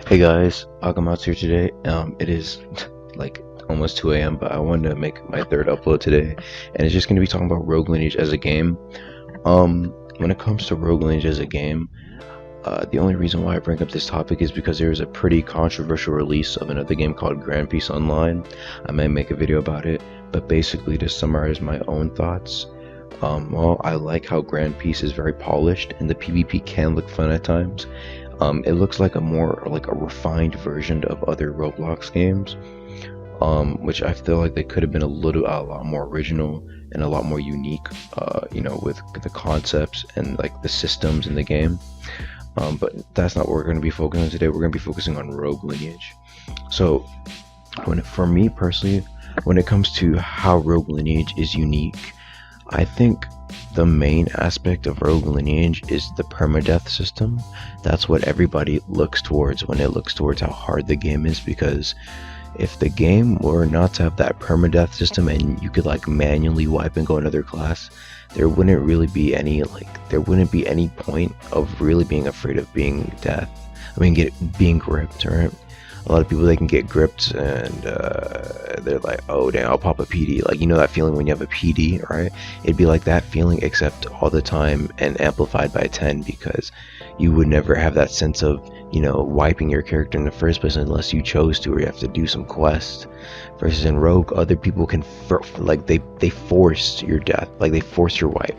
Hey guys, Akamatsu here today. It is like almost 2 a.m., but I wanted to make my third upload today, and it's just going to be talking about Rogue Lineage as a game. When it comes to Rogue Lineage as a game, the only reason why I bring up this topic is because there was a pretty controversial release of another game called Grand Peace Online. I might make a video about it, but basically to summarize my own thoughts, well, I like how Grand Peace is very polished, and the PvP can look fun at times. It looks like a more like a refined version of other Roblox games, which I feel like they could have been a lot more original and a lot more unique, with the concepts and like the systems in the game. But that's not what we're going to be focusing on today. We're going to be focusing on Rogue Lineage. So, for me personally, when it comes to how Rogue Lineage is unique, I think the main aspect of Rogue Lineage is the permadeath system. That's what everybody looks towards when it looks towards how hard the game is, because if the game were not to have that permadeath system and you could like manually wipe and go another class, there wouldn't really be any point of really being afraid of being death. Being gripped, right? A lot of people, they can get gripped and they're like, oh damn, I'll pop a PD. Like, you know that feeling when you have a PD, right? It'd be like that feeling, except all the time and amplified by 10, because you would never have that sense of, wiping your character in the first place unless you chose to, or you have to do some quest. Versus in Rogue, other people can they force your death, like they force your wipe,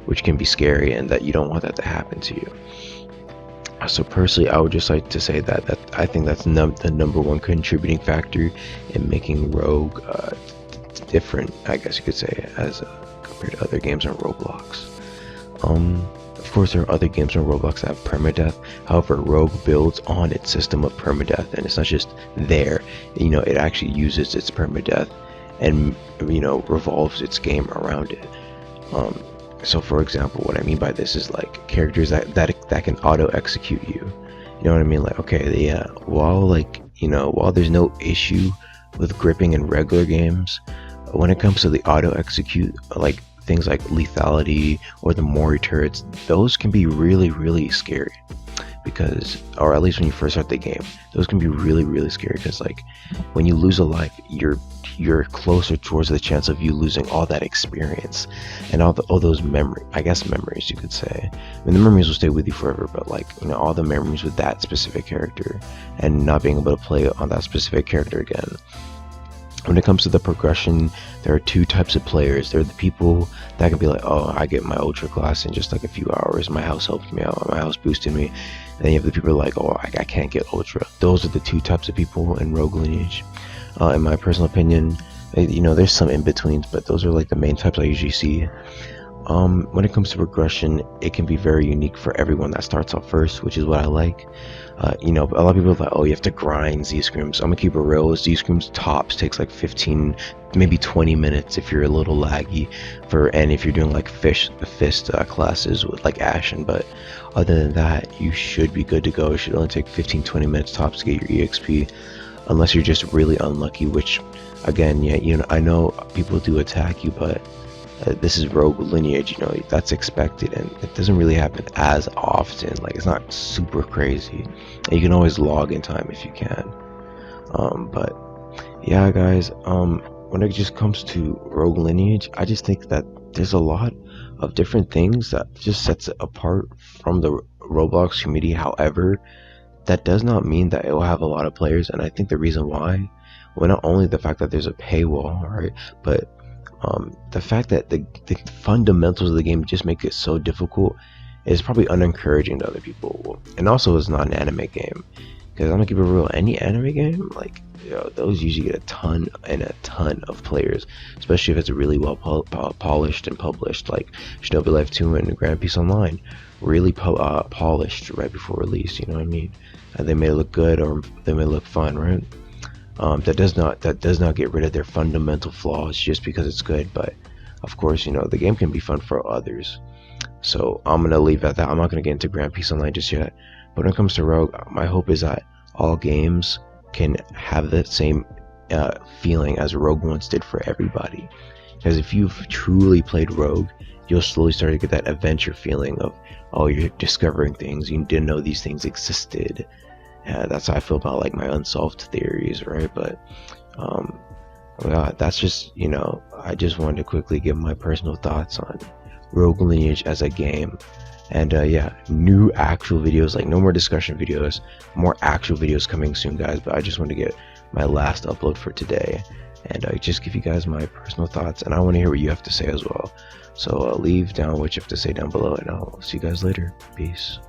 which can be scary, and that you don't want that to happen to you. So personally, I would just like to say that I think that's the number one contributing factor in making Rogue different, I guess you could say, as compared to other games on Roblox. Of course, there are other games on Roblox that have permadeath. However, Rogue builds on its system of permadeath, and it's not just there. It actually uses its permadeath and revolves its game around it. So for example, what I mean by this is like characters that can auto execute you. You know what I mean? Like, okay, yeah, while there's no issue with gripping in regular games, when it comes to the auto execute, like things like lethality or the Mori turrets, those can be really, really scary. Because, or at least when you first start the game, those can be really, really scary, because like when you lose a life, you're closer towards the chance of you losing all that experience and all those memories, you could say. I mean, the memories will stay with you forever, but like, all the memories with that specific character and not being able to play on that specific character again. When it comes to the progression, there are two types of players. There are the people that can be like, oh, I get my ultra class in just like a few hours, my house helped me out, my house boosted me. And then you have the people like, oh, I can't get ultra. Those are the two types of people in Rogue Lineage. In my personal opinion, there's some in-betweens, but those are like the main types I usually see. When it comes to progression, it can be very unique for everyone that starts off first, which is what I like. A lot of people are like, oh, you have to grind Z-Scrims. I'm gonna keep it real. Z-Scrims tops takes like 15, maybe 20 minutes if you're a little laggy, and if you're doing like fist classes with like Ashen. But other than that, you should be good to go. It should only take 15-20 minutes tops to get your EXP, unless you're just really unlucky, which again, yeah, I know people do attack you, but this is Rogue Lineage, that's expected, and it doesn't really happen as often. Like, it's not super crazy, and you can always log in time if you can. But yeah, guys, when it just comes to Rogue Lineage, I just think that there's a lot of different things that just sets it apart from the Roblox community. However, that does not mean that it will have a lot of players, and I think the reason why, well, not only the fact that there's a paywall, right, but the fact that the fundamentals of the game just make it so difficult is probably unencouraging to other people. And also, it's not an anime game, because I'm gonna keep it real. Any anime game, like, those usually get a ton of players, especially if it's really well polished and published, like Shinobi Life 2 and Grand Peace Online, really polished right before release. You know what I mean? They may look good, or they may look fun, right? That does not get rid of their fundamental flaws just because it's good. But of course, the game can be fun for others. So I'm gonna leave it at that. I'm not gonna get into Grand Peace Online just yet. But when it comes to Rogue, my hope is that all games can have that same feeling as Rogue once did for everybody. Because if you've truly played Rogue, you'll slowly start to get that adventure feeling of, oh, you're discovering things you didn't know these things existed. Yeah, that's how I feel about like my unsolved theories, right? But um, well, that's just, I just wanted to quickly give my personal thoughts on Rogue Lineage as a game. And yeah, new actual videos, like no more discussion videos, more actual videos coming soon, guys. But I just want to get my last upload for today and just give you guys my personal thoughts, and I want to hear what you have to say as well. So leave down what you have to say down below, and I'll see you guys later. Peace.